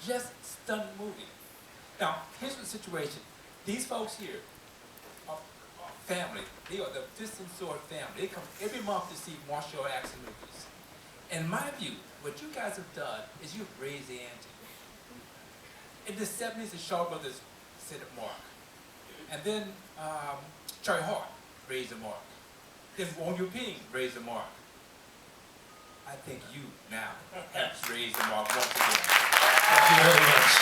just stunning movie. Now, here's the situation. These folks here are family. They are the distant sort family. They come every month to see martial arts movies. In my view, what you guys have done is you've raised the ante. In the 70s, the Shaw Brothers set a mark. And then Charlie Hart raised the mark. Then Wong Yu-ping raised the mark. I think you now have raised the mark once again. Thank you very much.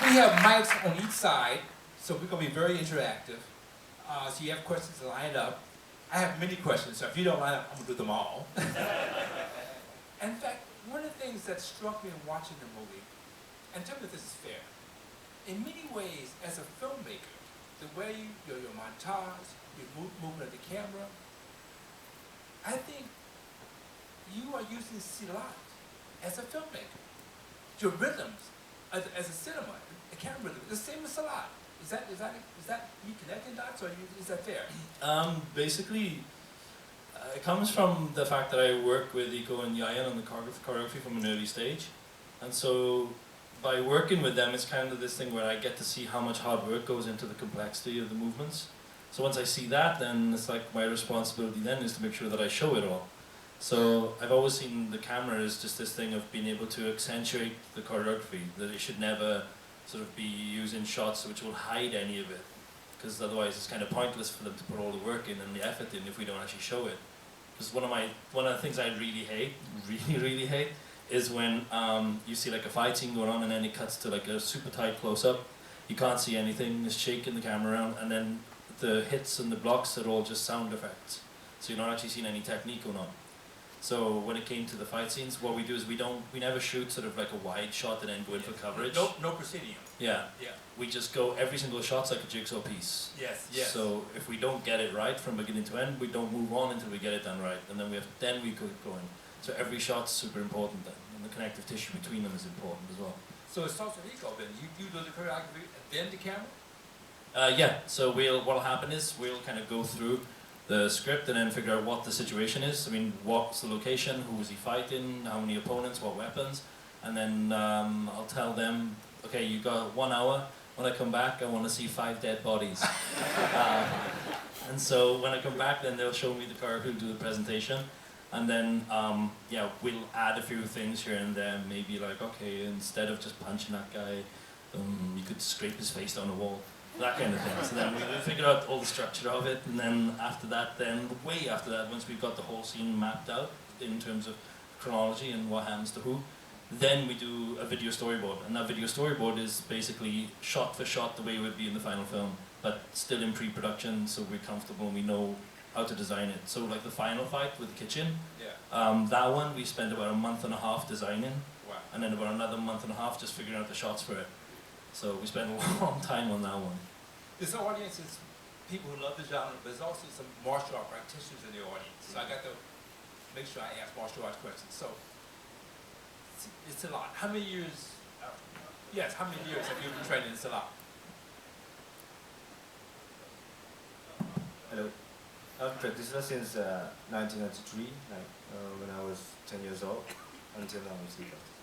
We have mics on each side, so we're going to be very interactive. So you have questions lined up. I have many questions, so if you don't line up, I'm going to do them all. In fact, one of the things that struck me in watching the movie, and tell me if this is fair, in many ways, as a filmmaker, the way your montage, your movement of the camera, I think you are using Silat as a filmmaker. Your rhythms, as a cinema, the camera rhythm, the same as Silat. Is that you connecting dots, or is that fair? Basically, it comes from the fact that I work with Iko and Yayan on the choreography from an early stage. And so by working with them, it's kind of this thing where I get to see how much hard work goes into the complexity of the movements. So once I see that, then it's like my responsibility then is to make sure that I show it all. So I've always seen the camera as just this thing of being able to accentuate the choreography, that it should never sort of be used in shots which will hide any of it, because otherwise it's kind of pointless for them to put all the work in and the effort in if we don't actually show it. Because one of the things I really hate, is when you see like a fight scene going on and then it cuts to like a super tight close-up. You can't see anything, it's shaking the camera around, and then the hits and the blocks are all just sound effects. So you're not actually seeing any technique going on. So when it came to the fight scenes, what we do is we never shoot sort of like a wide shot and then go in for coverage. No proscenium. Yeah. Yeah. We just go, every single shot's like a jigsaw piece. Yes, yes. So if we don't get it right from beginning to end, we don't move on until we get it done right. And then we keep going. So every shot's super important then. And the connective tissue between them is important as well. So it starts with Iko then. You do the choreography and then the camera? Yeah, so what'll happen is we'll kind of go through the script and then figure out what the situation is. I mean, what's the location, who is he fighting, how many opponents, what weapons, and then I'll tell them, okay, you got 1 hour, when I come back I want to see 5 dead bodies. And so when I come back then they'll show me the choreography, who'll do the presentation, and then yeah, we'll add a few things here and there, maybe like, okay, instead of just punching that guy, you could scrape his face down the wall. That kind of thing. So then we figure out all the structure of it, and then after that, way after that, once we've got the whole scene mapped out in terms of chronology and what happens to who, then we do a video storyboard. And that video storyboard is basically shot for shot the way it would be in the final film, but still in pre-production, so we're comfortable and we know how to design it. So like the final fight with the kitchen, yeah. That one we spent about 1.5 months designing, wow. And then about another 1.5 months just figuring out the shots for it. So we spent a long time on that one. This audience is people who love the genre, but there's also some martial art practitioners in the audience. So I got to make sure I ask martial arts questions. So it's a lot. How many years? Yes, how many years have you been training in Silat? Hello. I've practiced since 1993, when I was 10 years old, until now I'm still practicing.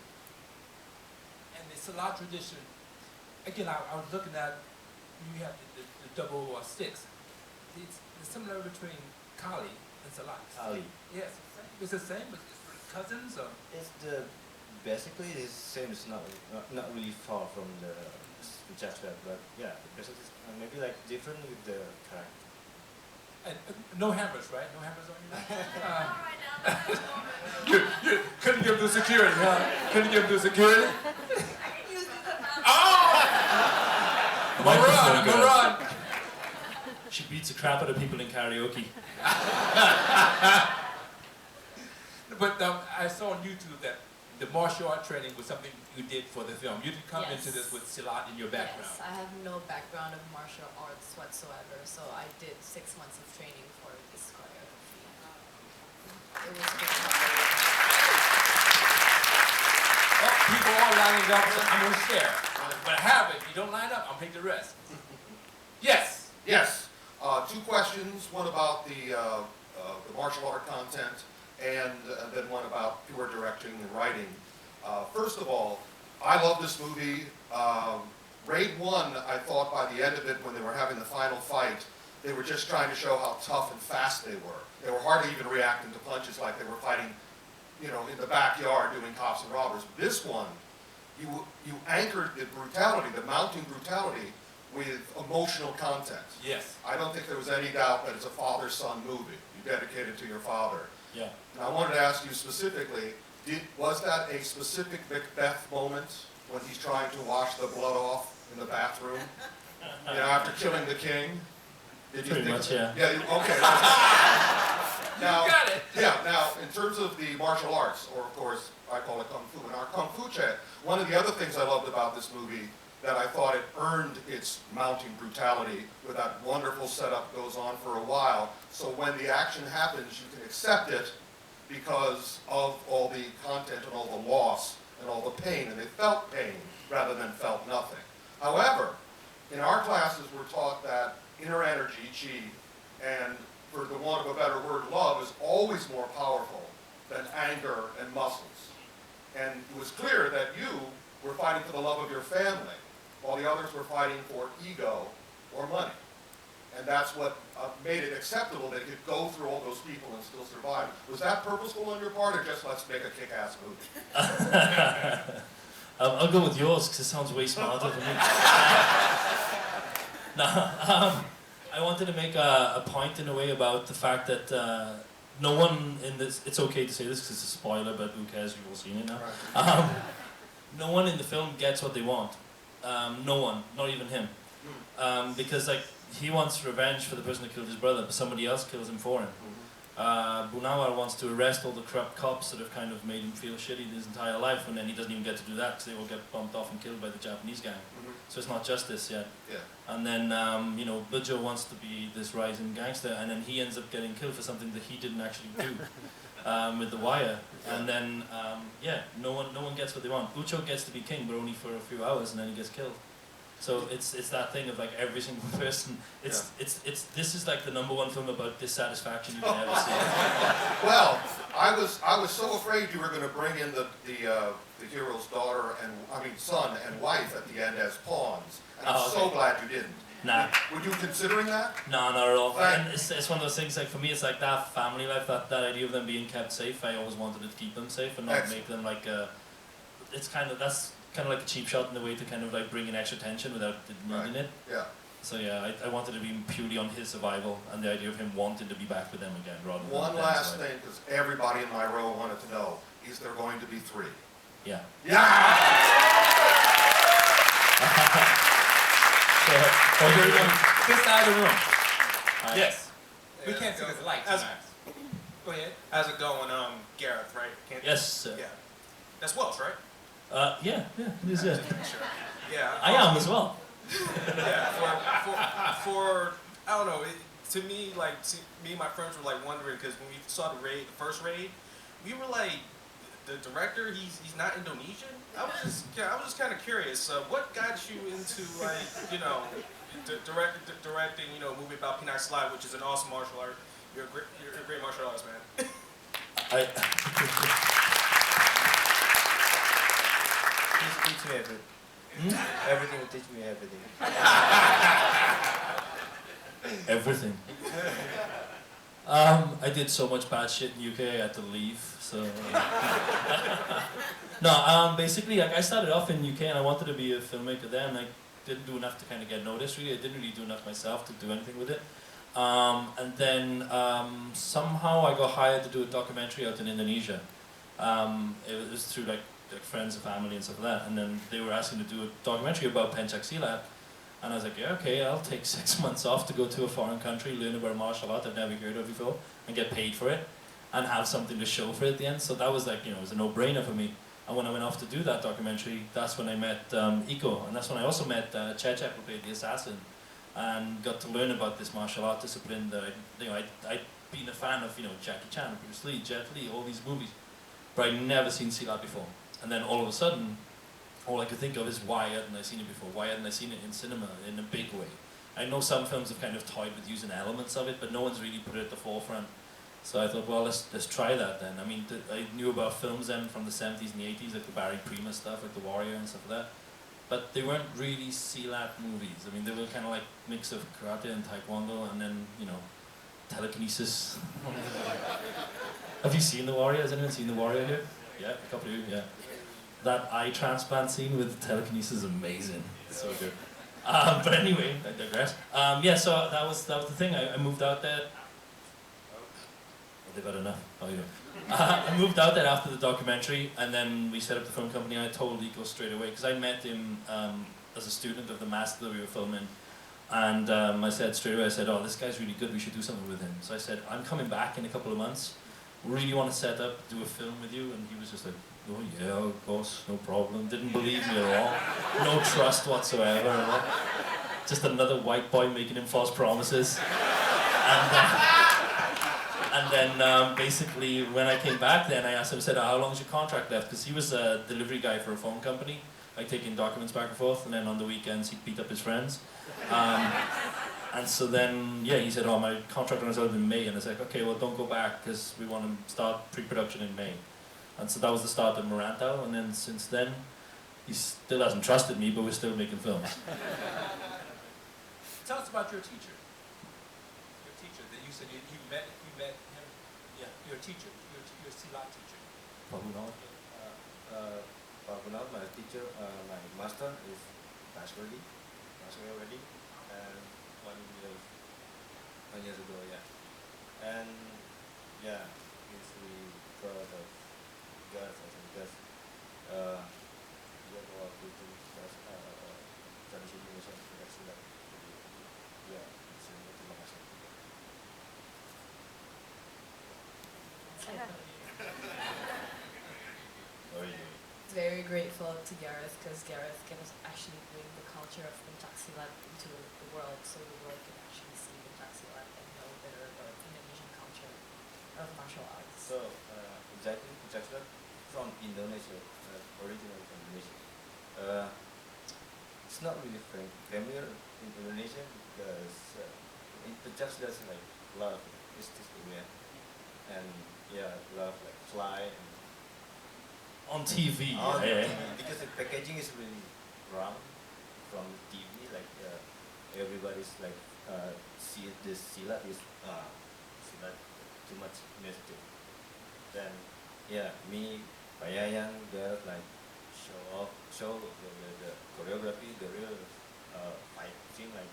And the Silat tradition, again, I was looking at, you have the double sticks. It's similar between Kali and Silat. Kali. Yes, it's the same, but it's cousins or? It's basically it's same. It's not really far from the judgment, but yeah, basically maybe like different with the character. And no hammers, right? No hammers on you? You couldn't give them security, huh? Couldn't give them security? Maran! She beats the crap out of people in karaoke. But I saw on YouTube that the martial art training was something you did for the film. You didn't come into this with Silat in your background. Yes, I have no background of martial arts whatsoever, so I did 6 months of training for this choreography. It was good. Well, people are lining up, so I'm going to share. But I have it. If you don't line up, I'll take the rest. Yes? Yes. 2 questions. One about the martial art content, and then one about pure directing and writing. First of all, I love this movie. Raid 1, I thought by the end of it, when they were having the final fight, they were just trying to show how tough and fast they were. They were hardly even reacting to punches like they were fighting, you know, in the backyard doing cops and robbers. This one, you anchored the brutality, the mounting brutality, with emotional content. Yes. I don't think there was any doubt that it's a father-son movie. You dedicate it to your father. Yeah. And I wanted to ask you specifically, was that a specific Macbeth moment when he's trying to wash the blood off in the bathroom? You know, after killing the king? Did you Pretty think much, of it? yeah. Yeah, okay. Now, You got it. Yeah, now, in terms of the martial arts, or of course, I call it Kung Fu, in our Kung Fu chat, one of the other things I loved about this movie that I thought it earned its mounting brutality with that wonderful setup goes on for a while. So when the action happens, you can accept it because of all the content and all the loss and all the pain, and they felt pain rather than felt nothing. However, in our classes, we're taught that inner energy, chi, and for the want of a better word, love is always more powerful than anger and muscles. And it was clear that you were fighting for the love of your family, while the others were fighting for ego or money. And that's what made it acceptable that you could go through all those people and still survive. Was that purposeful on your part, or just let's make a kick-ass movie? I'll go with yours because it sounds way smarter than me. I wanted to make a point in a way about the fact that no one in this, it's okay to say this because it's a spoiler, but who cares, you've all seen it now. Right. No one in the film gets what they want. No one, not even him. Because like, he wants revenge for the person that killed his brother, but somebody else kills him for him. Bunawar wants to arrest all the corrupt cops that have kind of made him feel shitty his entire life, and then he doesn't even get to do that because they all get bumped off and killed by the Japanese gang. So it's not justice yet. Yeah. And then, you know, Bujo wants to be this rising gangster, and then he ends up getting killed for something that he didn't actually do with the wire. And then, yeah, no one gets what they want. Ucho gets to be king, but only for a few hours, and then he gets killed. So it's that thing of like every single person. This is like the #1 film about dissatisfaction you can ever see. Well, I was so afraid you were going to bring in the hero's daughter and son and wife at the end as pawns, and I'm so glad you didn't. Nah. Were you considering that? No, not at all. Right. And it's one of those things, like for me, it's like that family life, that idea of them being kept safe. I always wanted to keep them safe and not Excellent. make them like it's kind of, that's kind of like a cheap shot in a way to kind of like bring in extra tension without needing it. Yeah. So yeah, I wanted to be purely on his survival and the idea of him wanting to be back with them again rather than One them last surviving. thing, because everybody in my row wanted to know, is there going to be 3? Yeah. Oh, you're on this side of the room. Yes. We Yeah, can't see go. this light How's- tonight. Go ahead. How's it going, Gareth, right? Yes, sir. Yeah. That's Welsh, right? Yeah, it is, yeah. Sure. Yeah. I am as well. Yeah, for I don't know, to me, like, me and my friends were like wondering, because when we saw the first raid, we were like, the director, he's not Indonesian? I was just kind of curious, what got you into, like, you know, directing, you know, a movie about Penang Silat, which is an awesome martial art. You're a great martial artist, man. Teach me everything. Everything will teach me everything. Everything. I did so much bad shit in UK, I had to leave, so... No, basically, like, I started off in UK and I wanted to be a filmmaker then. I didn't do enough to kind of get noticed, really. I didn't really do enough myself to do anything with it. And then somehow I got hired to do a documentary out in Indonesia. It was through like friends and family and stuff like that. And then they were asking to do a documentary about Pencak Silat. And I was like, yeah, okay, I'll take 6 months off to go to a foreign country, learn about a martial art I've never heard of before, and get paid for it, and have something to show for it at the end. So that was like, you know, it was a no-brainer for me. And when I went off to do that documentary, that's when I met Iko, and that's when I also met Chechep, who played the assassin, and got to learn about this martial art discipline that I'd been a fan of, you know, Jackie Chan, Bruce Lee, Jet Li, all these movies, but I'd never seen Silat before. And then all of a sudden, all I could think of is why hadn't I seen it before? Why hadn't I seen it in cinema in a big way? I know some films have kind of toyed with using elements of it, but no one's really put it at the forefront. So I thought, well, let's try that then. I mean, I knew about films then from the 70s and the 80s, like the Barry Prima stuff, like The Warrior and stuff like that. But they weren't really Silat movies. I mean, they were kind of like mix of karate and taekwondo, and then, you know, telekinesis. Have you seen The Warrior? Has anyone seen The Warrior here? Yeah, a couple of you, yeah. That eye transplant scene with telekinesis is amazing. It's so good. But anyway, I digress. Yeah, so that was the thing. I moved out there. They've had enough. Oh, yeah. I moved out there after the documentary, and then we set up the film company. And I told Iko straight away because I met him as a student of the master that we were filming, and I said straight away, I said, "Oh, this guy's really good. We should do something with him." So I said, "I'm coming back in a couple of months. Really want to set up, do a film with you." And he was just like, "Oh yeah, of course, no problem." Didn't believe me at all. No trust whatsoever. Just another white boy making him false promises. And then basically when I came back then, I asked him, I said, "How long is your contract left?" Because he was a delivery guy for a phone company, like taking documents back and forth, and then on the weekends he'd beat up his friends. And so then, yeah, he said, "Oh, my contract runs out in May." And I was like, "Okay, well, don't go back because we want to start pre-production in May." And so that was the start of Berandal, and then since then, he still hasn't trusted me, but we're still making films. Tell us about your teacher. Your teacher that you said you met him. Yeah, your teacher, your Silat teacher. Probably not. My teacher, my master is passed away already, and 1 year ago, yeah. And yeah, he's really proud of Gareth because dia bawa kultur tradisi Indonesia tidak silat. Jadi ya, terima kasih. Oh yeah. Very grateful to Gareth because Gareth can actually bring the culture of Pencak Silat into the world, so the world can actually see Pencak Silat and know better about Indonesian culture of martial arts. So exactly, Pencak Silat from Indonesia, originally from Indonesia. It's not really familiar in Indonesia because in Pencak Silat is like a lot of mystical, yeah, and yeah, a lot of like fly and On TV, on yeah. TV, because the packaging is really wrong from TV. Like everybody's like see this silat is silat too much mystic. Then yeah, me, Bayayang, Gareth like show the choreography, the real fight scene like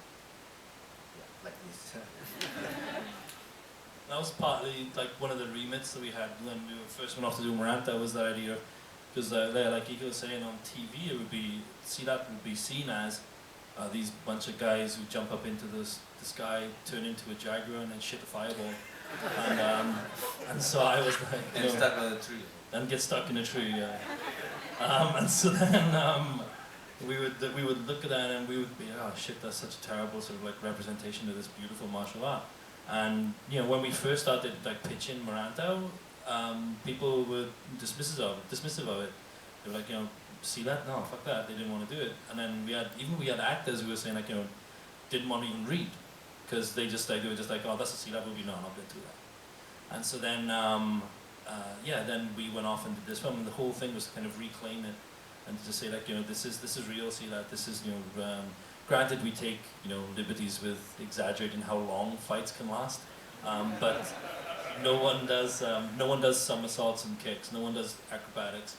this. That was partly like one of the remits that we had when we first went off to do Maranta was that idea, because like Iko was saying, on TV it would be, Silat would be seen as these bunch of guys who jump up into the sky, turn into a jaguar and then shit a fireball. And so I was like, And stuck on the tree. and get stuck in a tree, yeah. And so then we would look at that and we would be, oh shit, that's such a terrible sort of like representation of this beautiful martial art. And you know, when we first started like pitching Maranta, people were dismissive of it. They were like, you know, Silat, no, fuck that. They didn't want to do it. And then we had actors who were saying like, you know, didn't want to even read because they were just like, oh, that's a Silat movie, no, I'm not going to do that. And so then, then we went off and did this film, and the whole thing was to kind of reclaim it and to just say like, you know, this is real Silat. This is, you know. Granted, we take, you know, liberties with exaggerating how long fights can last, but no one does somersaults and kicks. No one does acrobatics,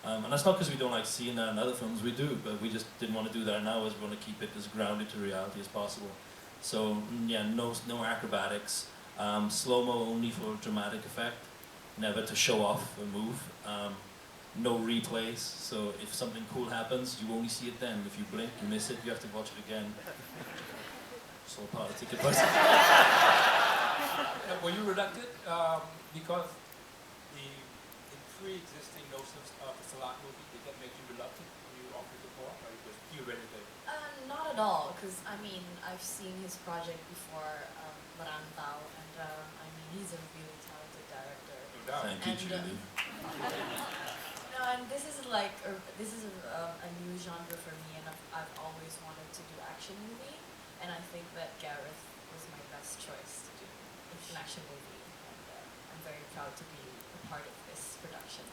and that's not because we don't like seeing that in other films. We do, but we just didn't want to do that now. As we want to keep it as grounded to reality as possible. So yeah, no acrobatics. Slow-mo only for dramatic effect, never to show off a move. No replays, so if something cool happens, you only see it then. If you blink, you miss it, you have to watch it again. It's all part of the ticket price. Were you reluctant because the pre-existing notions of the Silat movie, did that make you reluctant when you offered the part, or you ready to? Not at all, because I mean, I've seen his project before, Berandal, and I mean, he's a really talented director. No doubt. Thank you, And, Julie. No, and this is a new genre for me, and I've always wanted to do action movie, and I think that Gareth was my best choice to do an action movie. And, I'm very proud to be a part of this production.